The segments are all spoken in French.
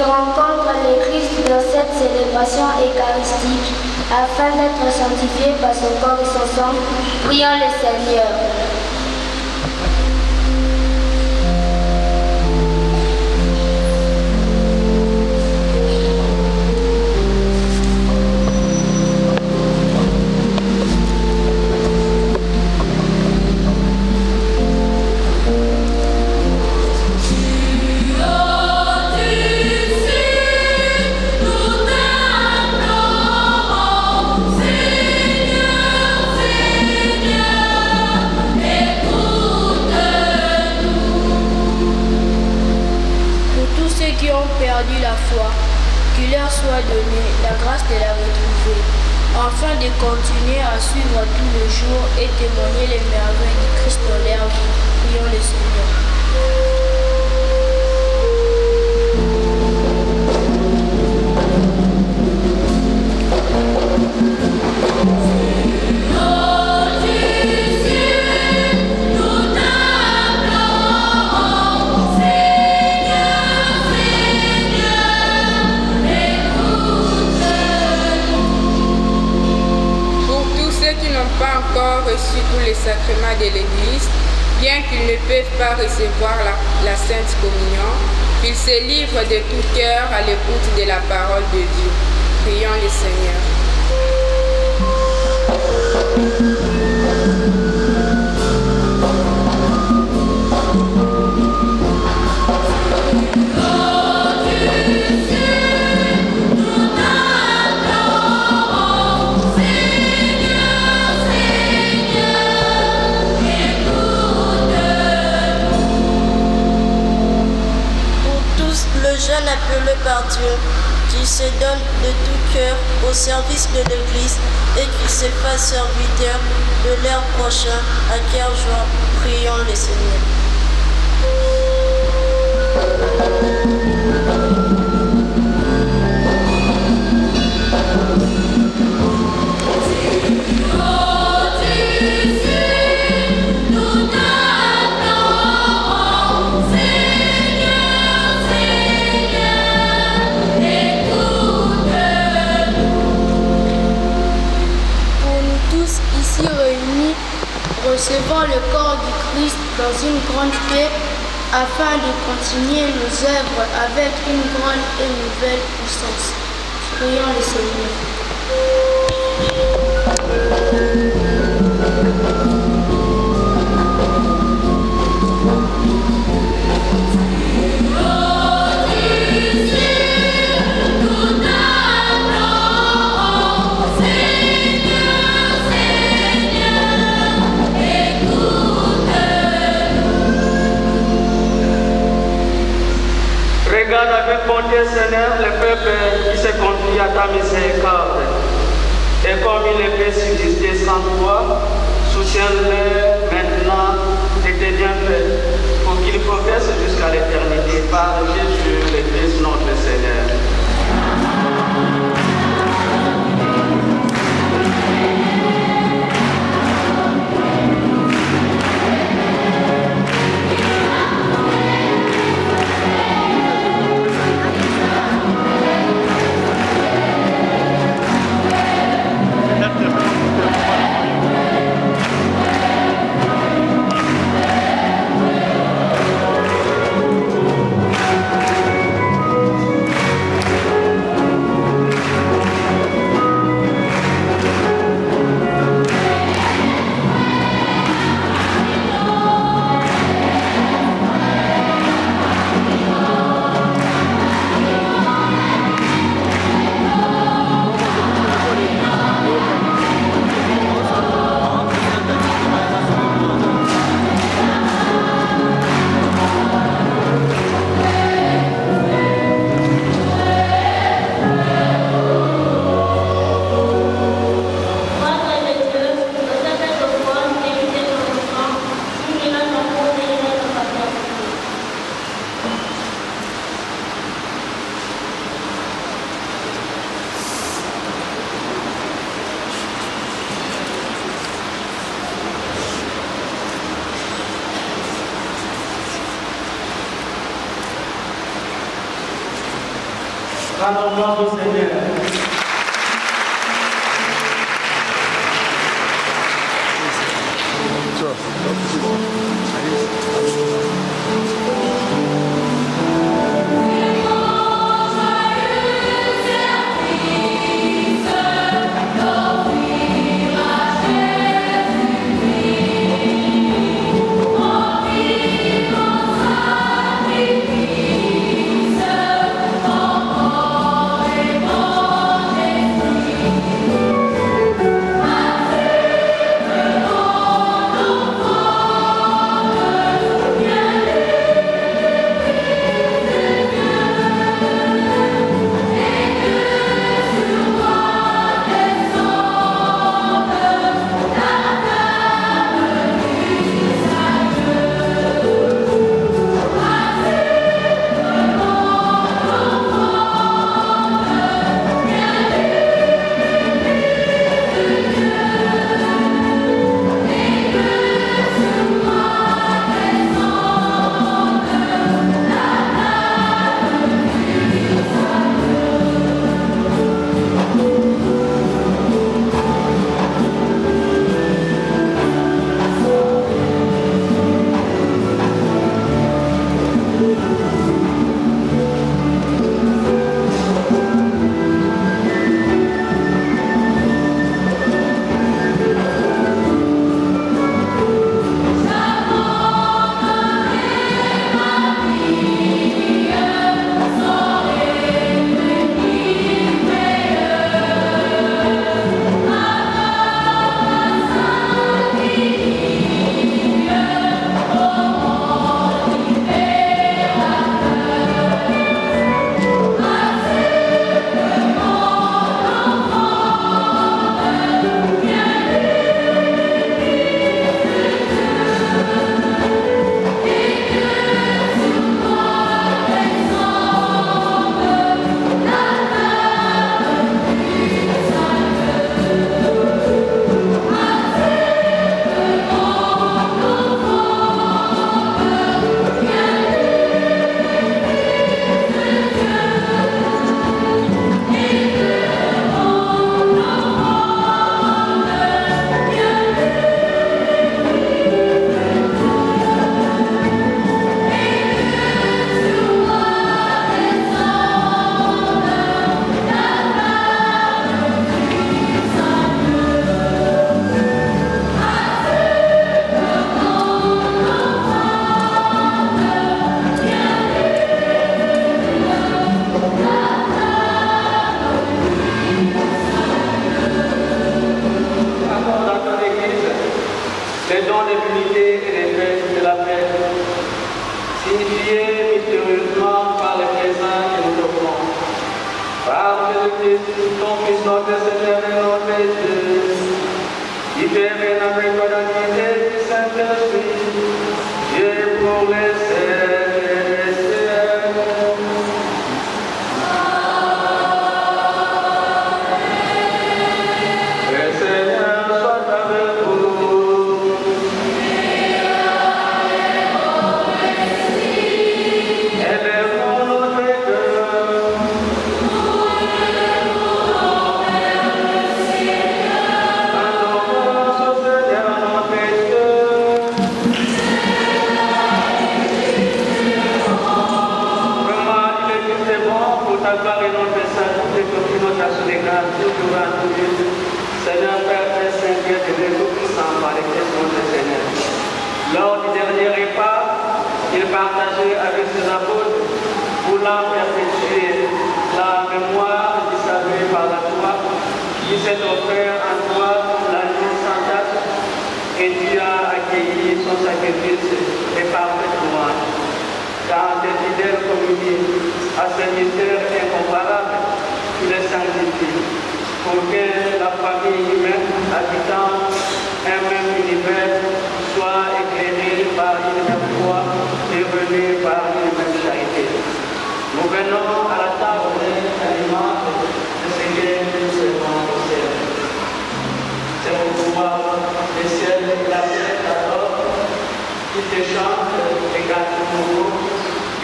qui rencontrent le Christ dans cette célébration eucharistique, afin d'être sanctifiés par son corps et son sang. Prions le Seigneur. Perdu la foi, qu'il leur soit donné la grâce de la retrouver, afin de continuer à suivre tous les jours et témoigner les merveilles du Christ dans leur vie. Prions le Seigneur. Pas encore reçu tous les sacrements de l'Église, bien qu'ils ne peuvent pas recevoir la Sainte Communion, qu'ils se livrent de tout cœur à l'écoute de la parole de Dieu. Prions le Seigneur. Jeune appelé par Dieu, qui se donne de tout cœur au service de l'Église et qui se fasse serviteur de leur prochain, à cœur joie, prions le Seigneur. Recevons le corps du Christ dans une grande paix afin de continuer nos œuvres avec une grande et nouvelle puissance. Prions le Seigneur. Regarde avec bonté, Seigneur, le peuple qui se confie à ta miséricorde. Et comme il ne peut subsister sans toi, soutiens-le maintenant de tes bienfaits, pour qu'il progresse jusqu'à l'éternité par Jésus le Christ notre Seigneur. Rendons gloire au Seigneur.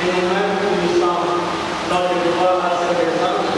Et nous-mêmes, nous sommes dans le droit à sa présence.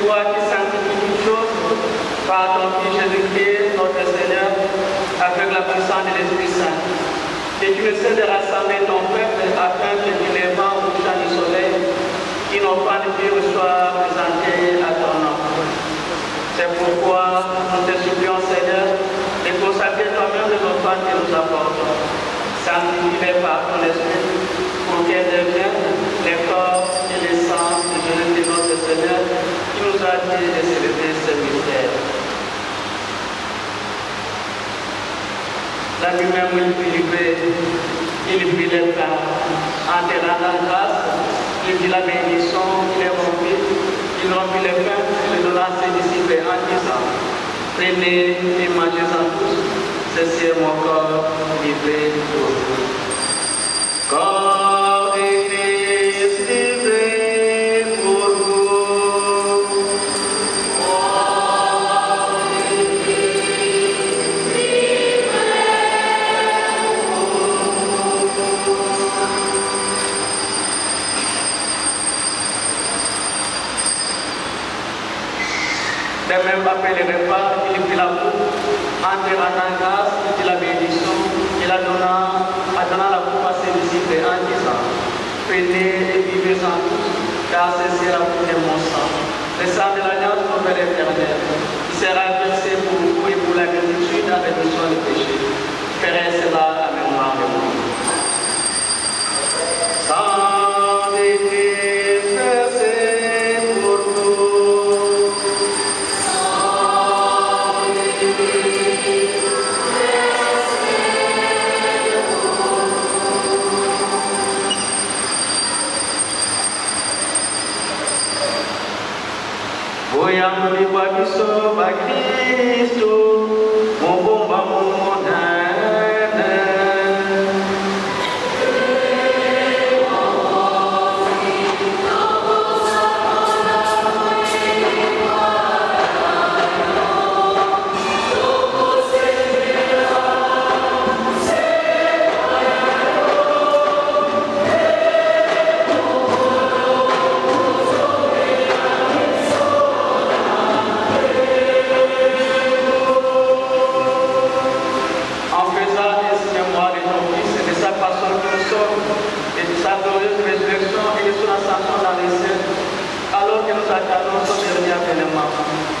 toi qui sanctifies toutes choses, par ton Fils Jésus-Christ, notre Seigneur, avec la puissance de l'Esprit Saint. Et tu ne sais de rassembler ton peuple afin que du levant au couchant du soleil, une offrande pure soit présentée à ton nom. C'est pourquoi nous te supplions, Seigneur, de consacrer toi-même les offrandes que nous apportons. Sanctifie-les par ton esprit pour qu'elles deviennent les corps et les sangs de Jésus de notre Seigneur qui nous a dit de célébrer ce mystère. La nuit même, il prit les pains, en te rendant grâce, il dit la bénédiction, il est rempli, il rompit les pains, il les donna à ses disciples en disant, prenez et mangez-en tous, ceci est mon corps livré pour vous. Corps et Christ livré pour vous. De même, après le repas, il prit la coupe, en te rendant grâce, il dit la bénédiction, il a donné la coupe à ses disciples en disant, prenez et vivez-en tous, car ceci est la coupe de mon sang, le sang de l'alliance pour l'éternel, qui sera versé pour vous et pour la multitude à la rémission des péchés. Ferez cela à mémoire de moi. Sang de Christ versé pour vous. Voyons les voix qui sauvent à Christ, mon bon mondain. Alors que nous attendons son dernier avènement,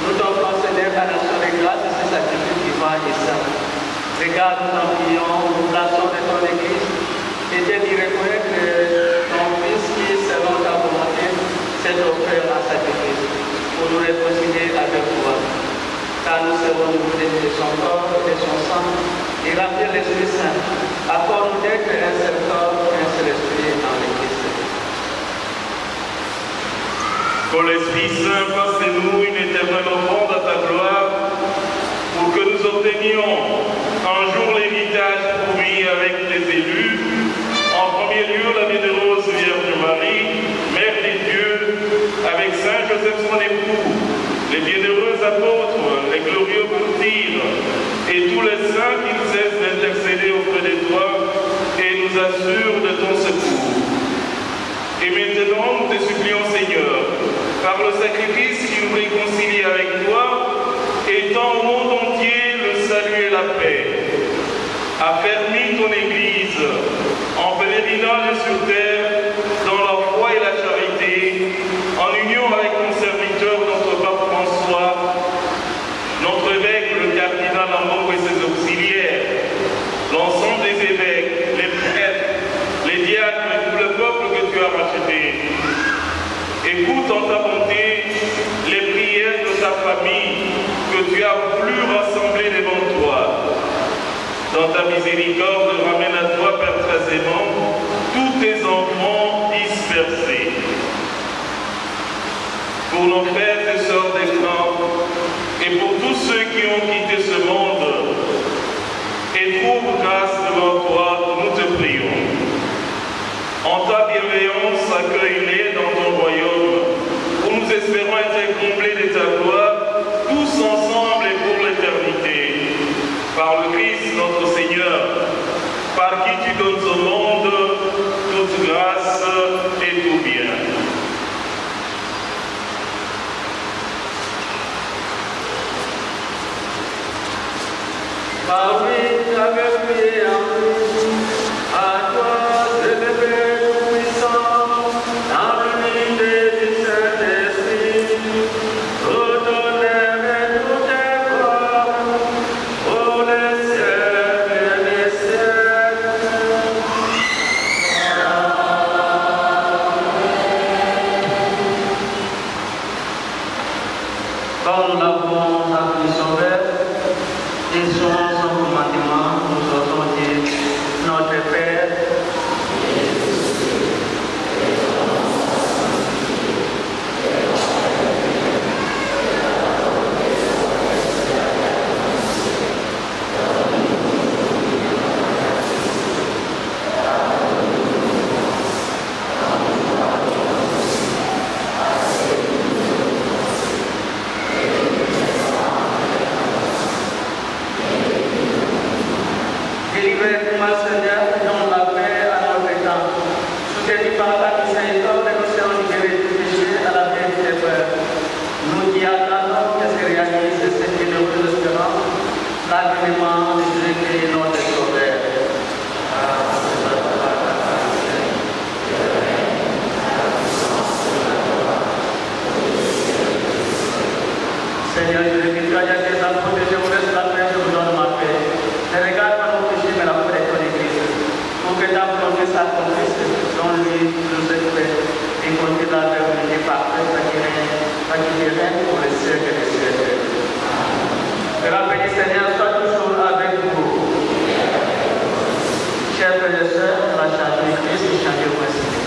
nous devons célébrer la nation de grâce et ce sacrifice divin et saint. Regarde, nous en prions, nous plaçons de ton Église et te dire que ton Fils qui, selon ta volonté, s'est offert en sacrifice pour nous réconcilier avec toi. Car nous serons nourris de son corps et de son sang et remplir l'Esprit Saint. Accorde-nous d'être un seul corps, un seul esprit en l'Église. Que l'Esprit Saint fasse de nous une éternelle offrande à ta gloire, pour que nous obtenions un jour l'héritage promis avec les élus, en premier lieu la bienheureuse Vierge Marie, Mère des dieux, avec Saint Joseph son époux, les bienheureux apôtres, les glorieux martyrs, et tous les saints qui ne cessent d'intercéder auprès de toi et nous assurent de ton secours. Et maintenant, nous te supplions, Seigneur, par le sacrifice qui nous réconcilie avec toi, étends au monde entier le salut et la paix. Affermis ton Église en pèlerinage sur terre, dans la foi et la charité, en union avec ton serviteur, notre pape François, notre évêque, le cardinal Ambongo et ses auxiliaires, l'ensemble des évêques, les prêtres, les diacres et tout le peuple que tu as racheté. Écoute en ta bonté les prières de ta famille que tu as voulu rassembler devant toi. Dans ta miséricorde, ramène à toi, Père très aimant, tous tes enfants dispersés. Pour nos frères et sœurs des camps, et pour tous ceux qui ont quitté ce monde, et trouvent grâce devant toi, nous te prions. En ta bienveillance, accueille-les dans ton royaume, où nous espérons être comblés de ta gloire, tous ensemble et pour l'éternité. Par le Christ notre Seigneur, par qui tu donnes au monde toute grâce et tout bien. Seigneur, je veux que tu aies tes enfants, je vous laisse la paix, je vous donne ma paix. Ne regarde pas nos péchés, mais la foi de ton Église. Pour que ta promesse s'accomplisse, dont lui nous est fait, et continue la vérité parfaite, qui règne pour les siècles des siècles. Que la paix du Seigneur soit toujours avec vous. Chers frères et sœurs, la charge de Christ, chantez voici.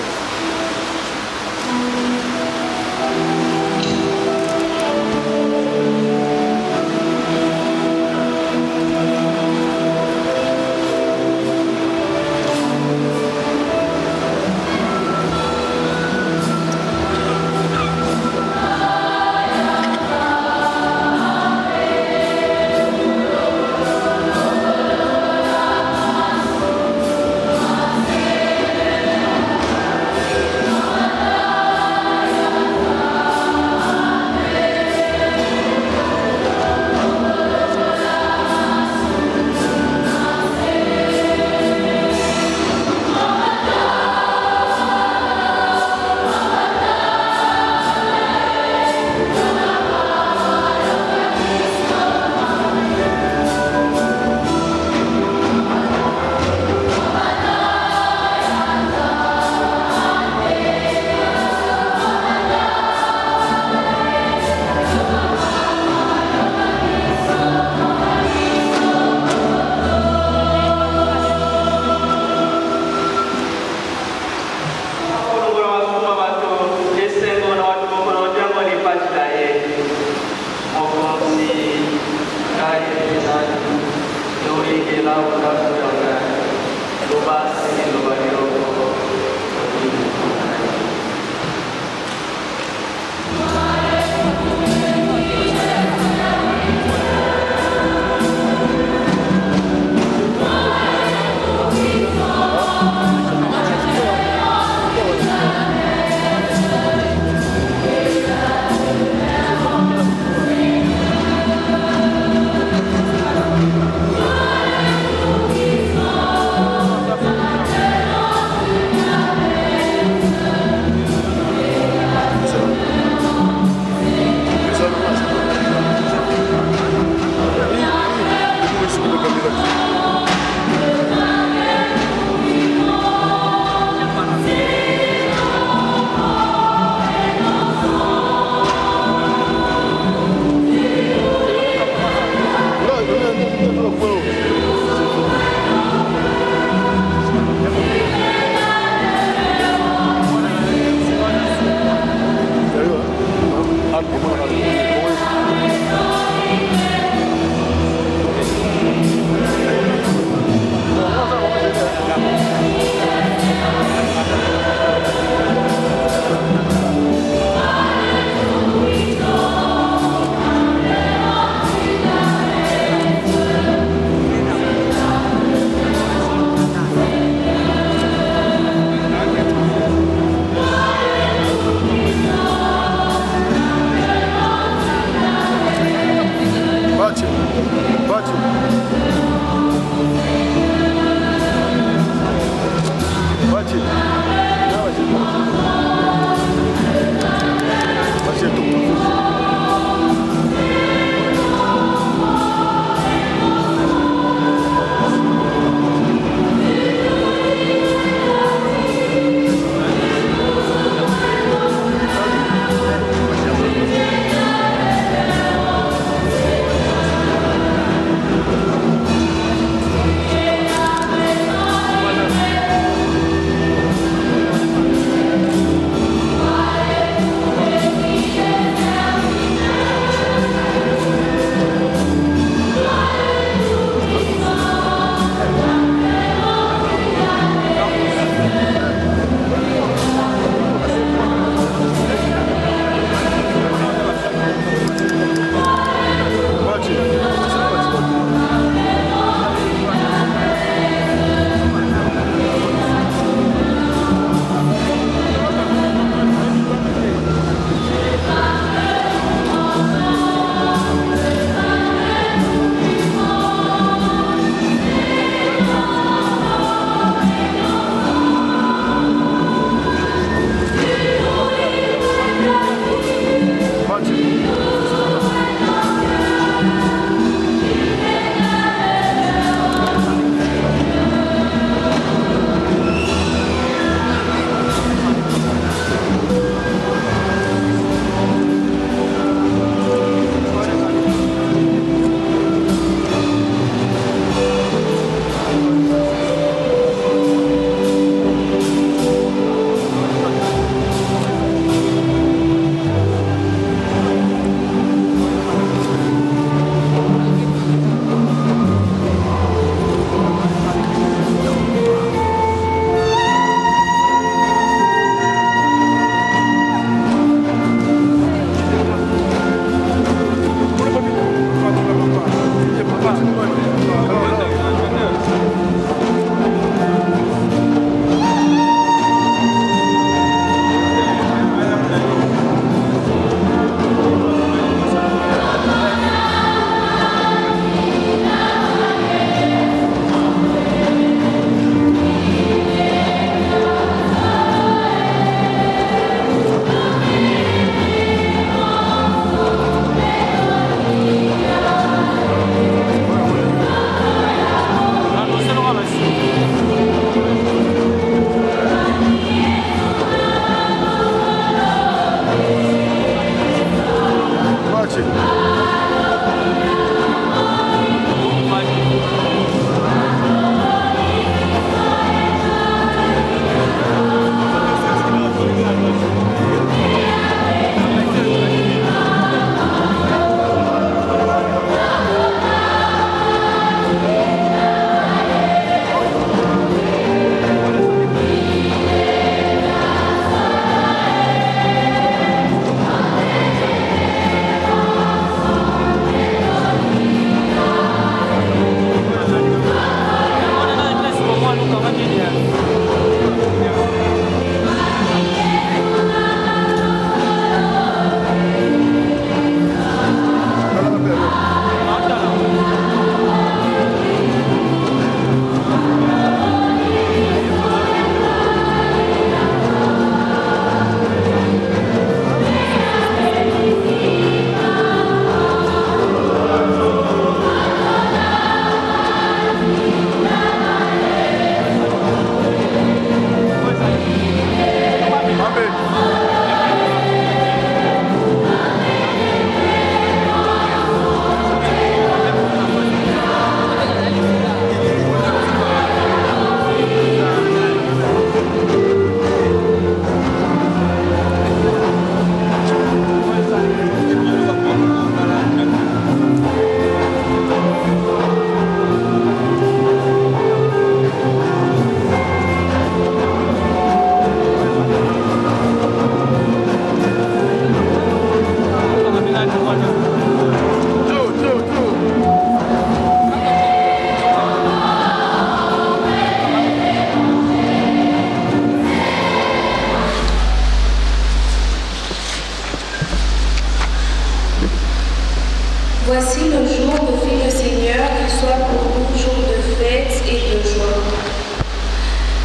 Voici le jour que fit le Seigneur, qu'il soit pour nous jour de fête et de joie.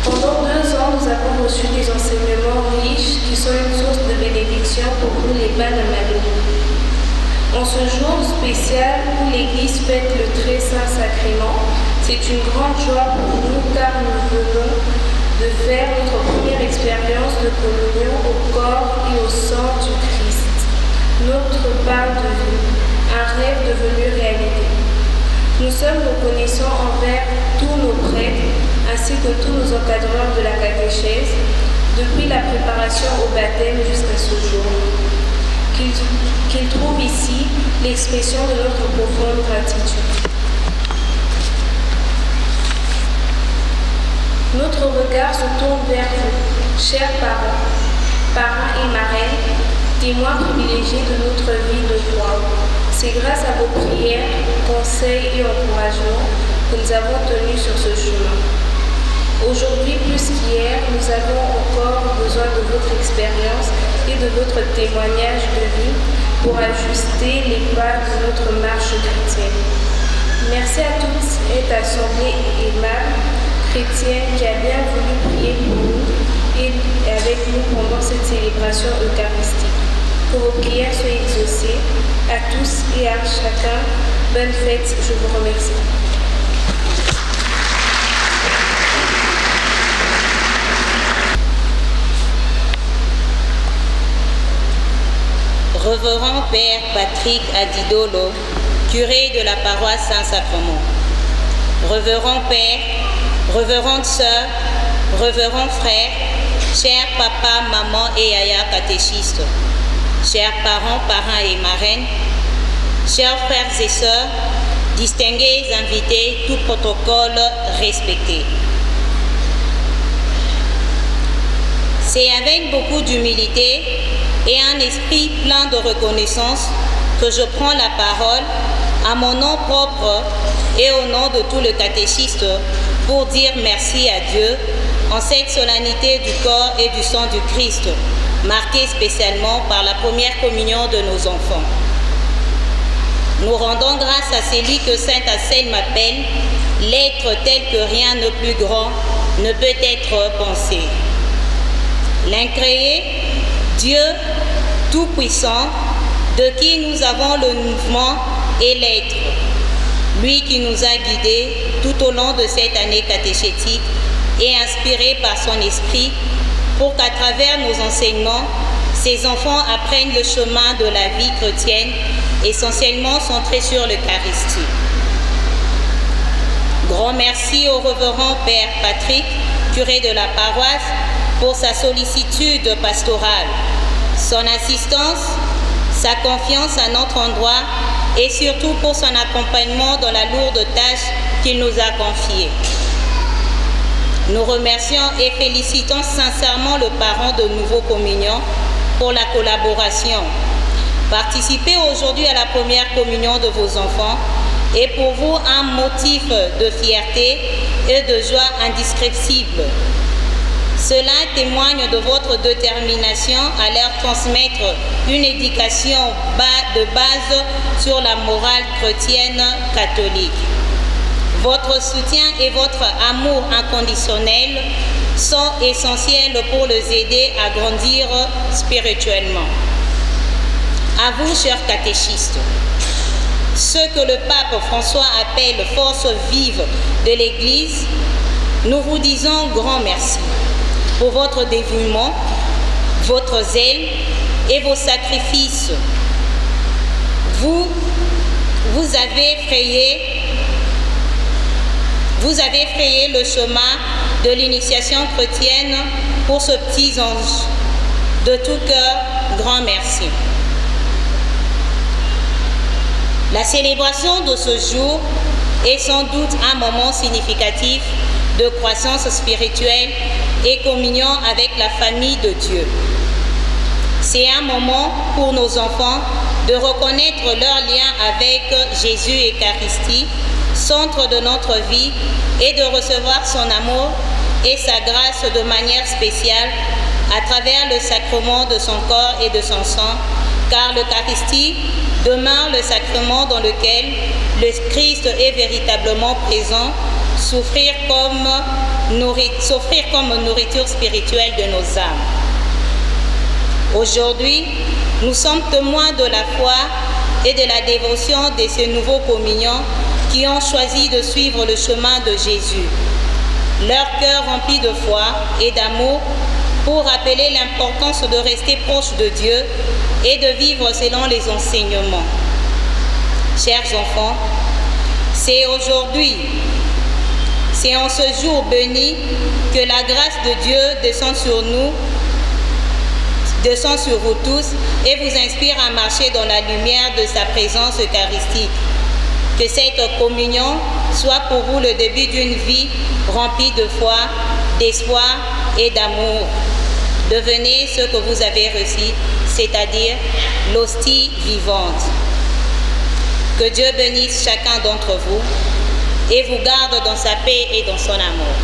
Pendant 2 ans, nous avons reçu des enseignements riches qui sont une source de bénédiction pour nous les bas de Marie. En ce jour spécial où l'Église fête le très saint sacrement, c'est une grande joie pour nous car nous venons de faire notre première expérience de communion au corps et au sang du Christ, notre pain de vie, un rêve devenu réalité. Nous sommes reconnaissants envers tous nos prêtres ainsi que tous nos encadreurs de la catéchèse depuis la préparation au baptême jusqu'à ce jour. Qu'ils trouvent ici l'expression de notre profonde gratitude. Notre regard se tourne vers vous, chers parents et marraines, témoins privilégiés de notre vie de foi. C'est grâce à vos prières, conseils et encouragements que nous avons tenu sur ce chemin. Aujourd'hui, plus qu'hier, nous avons encore besoin de votre expérience et de votre témoignage de vie pour ajuster les pas de notre marche chrétienne. Merci à toute cette assemblée aimable chrétienne qui a bien voulu prier pour nous et avec nous pendant cette célébration eucharistique. Que vos prières soient exaucées. À tous et à chacun, bonne fête, je vous remercie. Révérend Père Patrick Adidolo, curé de la paroisse Saint-Sacrement. Révérend Père, révérende Sœur, révérend Frère, chers papa, maman et yaya catéchistes, chers parents, parrains et marraines, chers frères et sœurs, distingués invités, tout protocole respecté. C'est avec beaucoup d'humilité et un esprit plein de reconnaissance que je prends la parole à mon nom propre et au nom de tout le catéchiste pour dire merci à Dieu en cette solennité du corps et du sang du Christ, marquée spécialement par la première communion de nos enfants. Nous rendons grâce à celui que Saint Anselme appelle l'être tel que rien de plus grand ne peut être pensé. L'incréé, Dieu tout-puissant, de qui nous avons le mouvement et l'être, lui qui nous a guidés tout au long de cette année catéchétique et inspiré par son esprit pour qu'à travers nos enseignements, ces enfants apprennent le chemin de la vie chrétienne, essentiellement centré sur l'Eucharistie. Grand merci au révérend Père Patrick, curé de la paroisse, pour sa sollicitude pastorale, son assistance, sa confiance à notre endroit et surtout pour son accompagnement dans la lourde tâche qu'il nous a confiée. Nous remercions et félicitons sincèrement le parent de Nouveau Communion pour la collaboration. Participez aujourd'hui à la première communion de vos enfants est pour vous un motif de fierté et de joie indescriptible. Cela témoigne de votre détermination à leur transmettre une éducation de base sur la morale chrétienne catholique. Votre soutien et votre amour inconditionnel sont essentiels pour les aider à grandir spirituellement. À vous, chers catéchistes, ce que le pape François appelle force vive de l'Église, nous vous disons grand merci pour votre dévouement, votre zèle et vos sacrifices. Vous avez frayé le chemin de l'initiation chrétienne pour ce petit ange. De tout cœur, grand merci. La célébration de ce jour est sans doute un moment significatif de croissance spirituelle et communion avec la famille de Dieu. C'est un moment pour nos enfants de reconnaître leur lien avec Jésus Eucharistie, centre de notre vie, et de recevoir son amour et sa grâce de manière spéciale à travers le sacrement de son corps et de son sang, car l'Eucharistie demeure le sacrement dans lequel le Christ est véritablement présent, s'offrir comme nourriture spirituelle de nos âmes. Aujourd'hui, nous sommes témoins de la foi et de la dévotion de ces nouveaux communiants qui ont choisi de suivre le chemin de Jésus. Leur cœur rempli de foi et d'amour pour rappeler l'importance de rester proche de Dieu et de vivre selon les enseignements. Chers enfants, c'est aujourd'hui, c'est en ce jour béni que la grâce de Dieu descend sur nous, descend sur vous tous et vous inspire à marcher dans la lumière de sa présence eucharistique. Que cette communion soit pour vous le début d'une vie remplie de foi, d'espoir et d'amour. Devenez ce que vous avez reçu, c'est-à-dire l'hostie vivante. Que Dieu bénisse chacun d'entre vous et vous garde dans sa paix et dans son amour.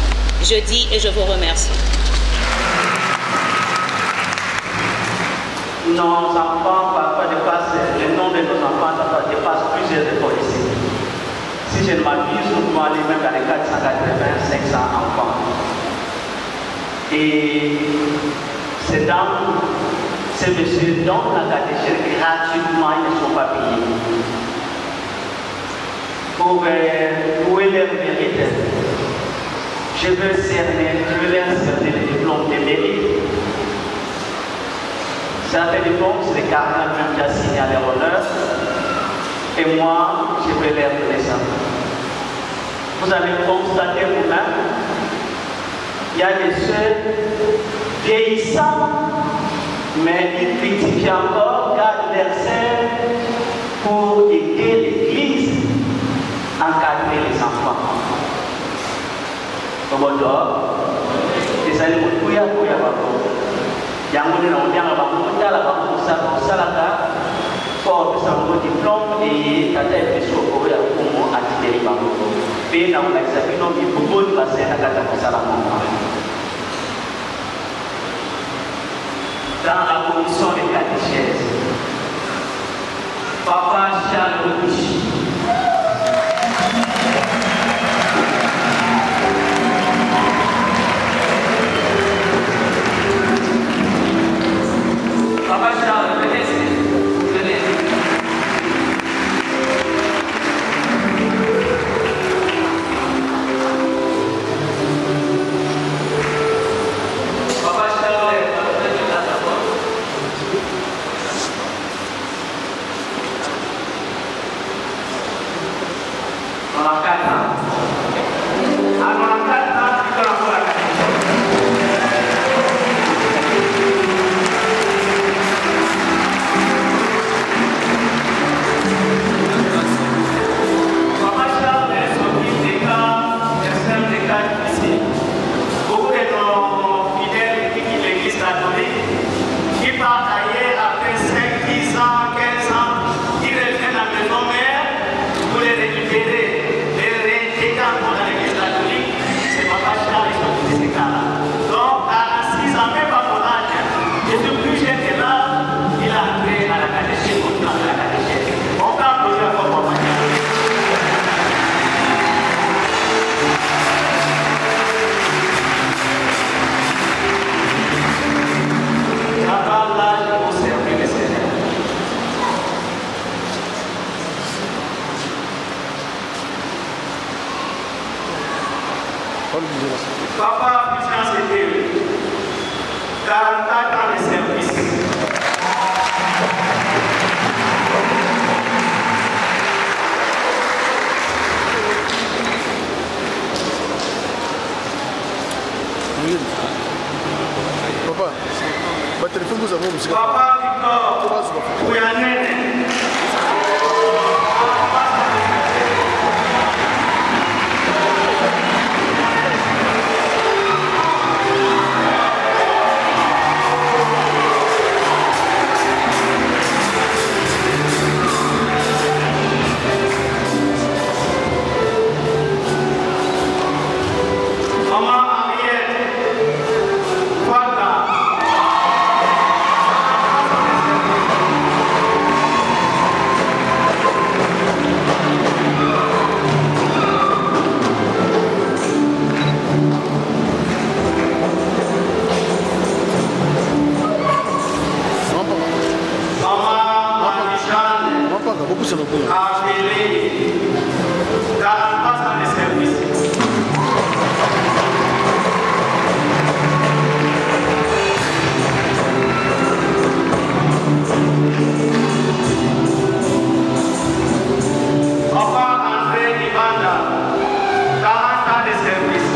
Je dis et je vous remercie. Nos enfants parfois dépassent, le nom de nos enfants dépasse plusieurs efforts ici. Si je ne m'abuse, nous pouvons aller même dans les 480, 500 enfants. Et ces dames, ces messieurs donnent la catéchèse gratuitement, ils ne sont pas payés. Pour leur mérite, je veux leur cerner le diplôme de mérite. Certains diplômes, c'est les cardinals même qui a signé à leur honneur. Et moi, je vais leur donner ça. Vous allez constater vous-même, il y a des sœurs vieillissants, mais ils rectifient encore, gardent leur sœurs pour aider l'Église à encadrer les enfants. Au les allez vous couiller. Yang on dit à pour un diplôme et tata est sur le à titre de dans la commission de catéchèse, Papa Charles Rouchi. Papa Charles, venez. Papa Charles, Papa, puissance et Dieu, 44 ans de service. Papa, votre téléphone vous avez musique. Papa, Victor, Ouyanene. Maman Ariel, voilà. beaucoup c'est le boulot. appelé 43 ans de service. Papa André Ibanda, 40 ans de service.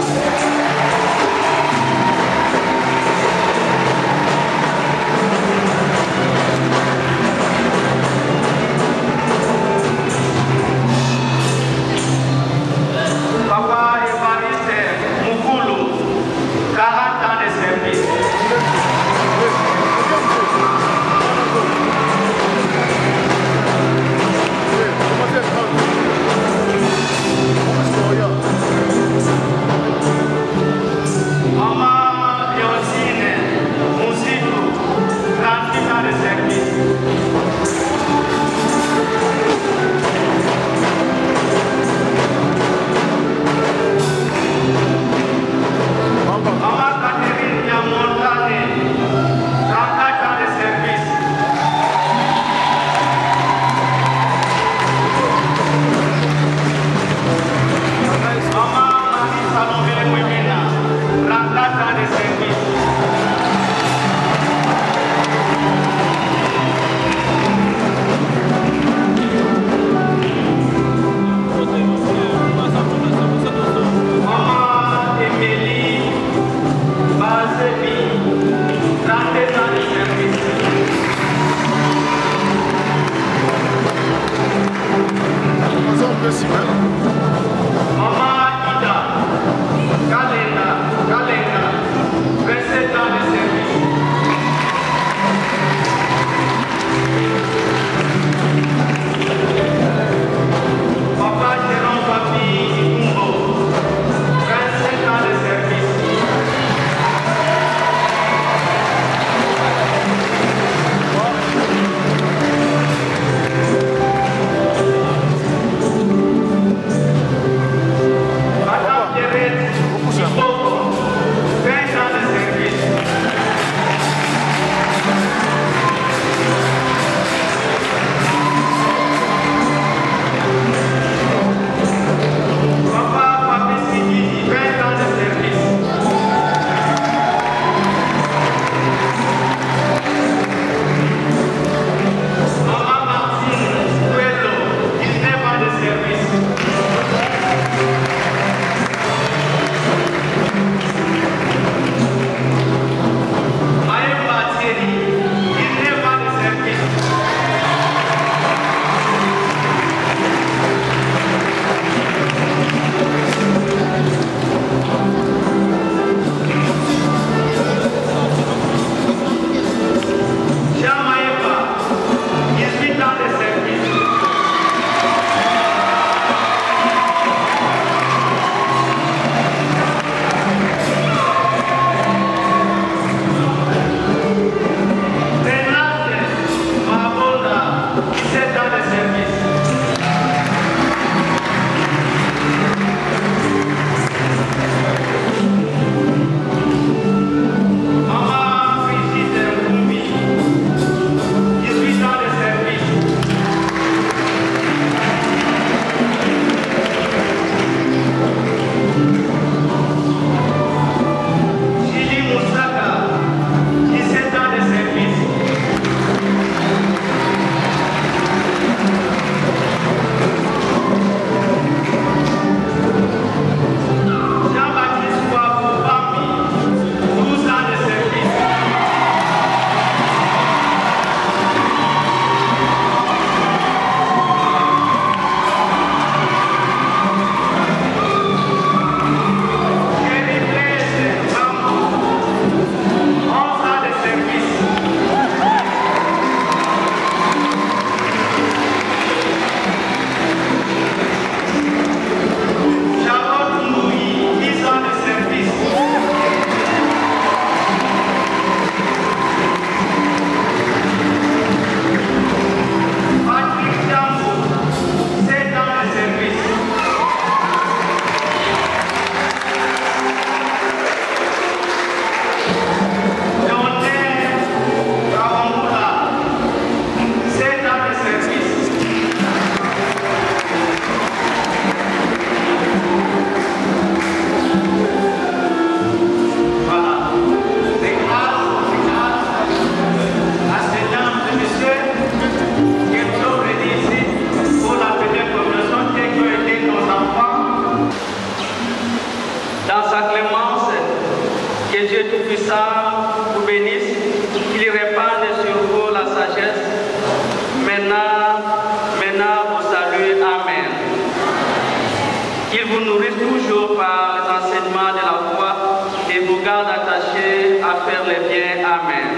Amen.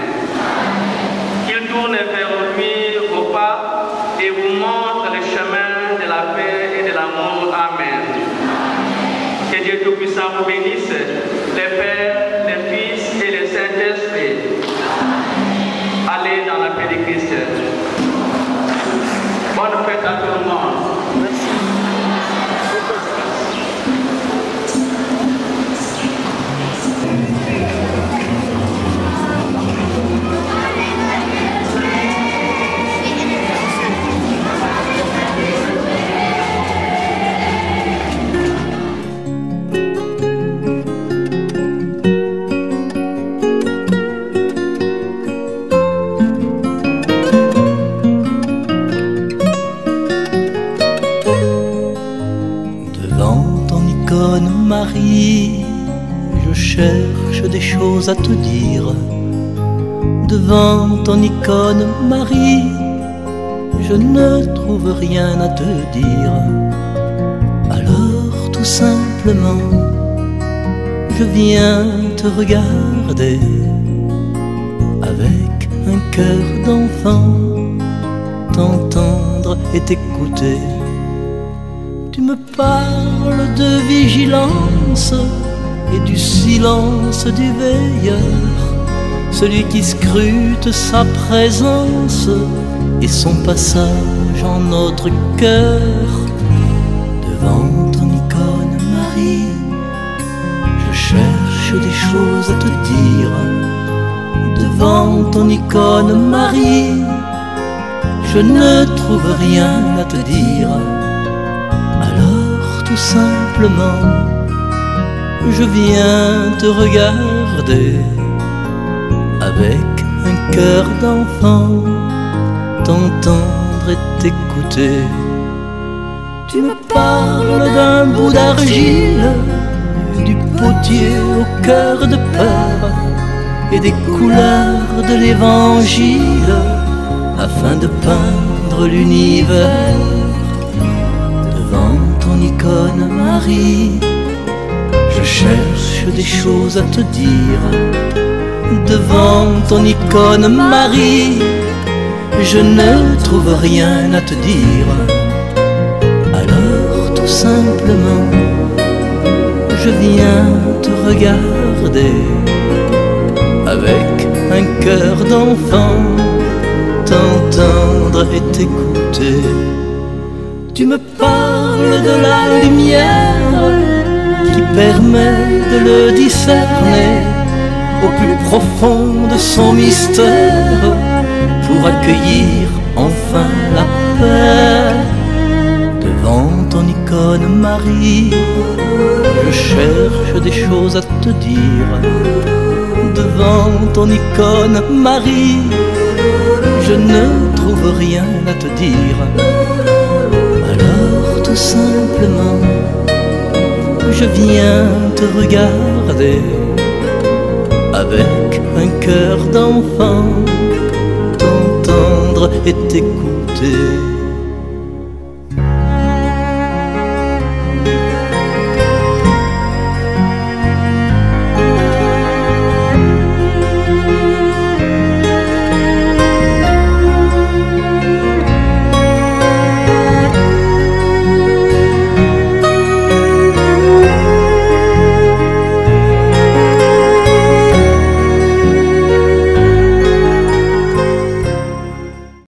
Qu'il tourne vers lui vos pas et vous montre le chemin de la paix et de l'amour. Amen. Que Dieu Tout-Puissant vous bénisse, le Père, le Fils et le Saint-Esprit. Allez dans la paix de Christ. Bonne fête à tout le monde. Merci. Marie, je cherche des choses à te dire. Devant ton icône Marie, je ne trouve rien à te dire. Alors tout simplement, je viens te regarder avec un cœur d'enfant, t'entendre et t'écouter. Tu me parles de vigilance et du silence du veilleur, celui qui scrute sa présence et son passage en notre cœur. Devant ton icône Marie, je cherche des choses à te dire. Devant ton icône Marie, je ne trouve rien à te dire. Alors tout simplement, je viens te regarder avec un cœur d'enfant, t'entendre et t'écouter. Tu me parles d'un bout d'argile, du potier au cœur de peur et des couleurs de l'évangile afin de peindre l'univers. Devant ton icône Marie, je cherche des choses à te dire. Devant ton icône Marie, je ne trouve rien à te dire. Alors tout simplement, je viens te regarder avec un cœur d'enfant, t'entendre et t'écouter. Tu me parles de la lumière qui permet de le discerner au plus profond de son mystère, pour accueillir enfin la paix. Devant ton icône Marie, je cherche des choses à te dire. Devant ton icône Marie, je ne trouve rien à te dire. Alors tout simplement, je viens te regarder avec un cœur d'enfant, t'entendre et t'écouter.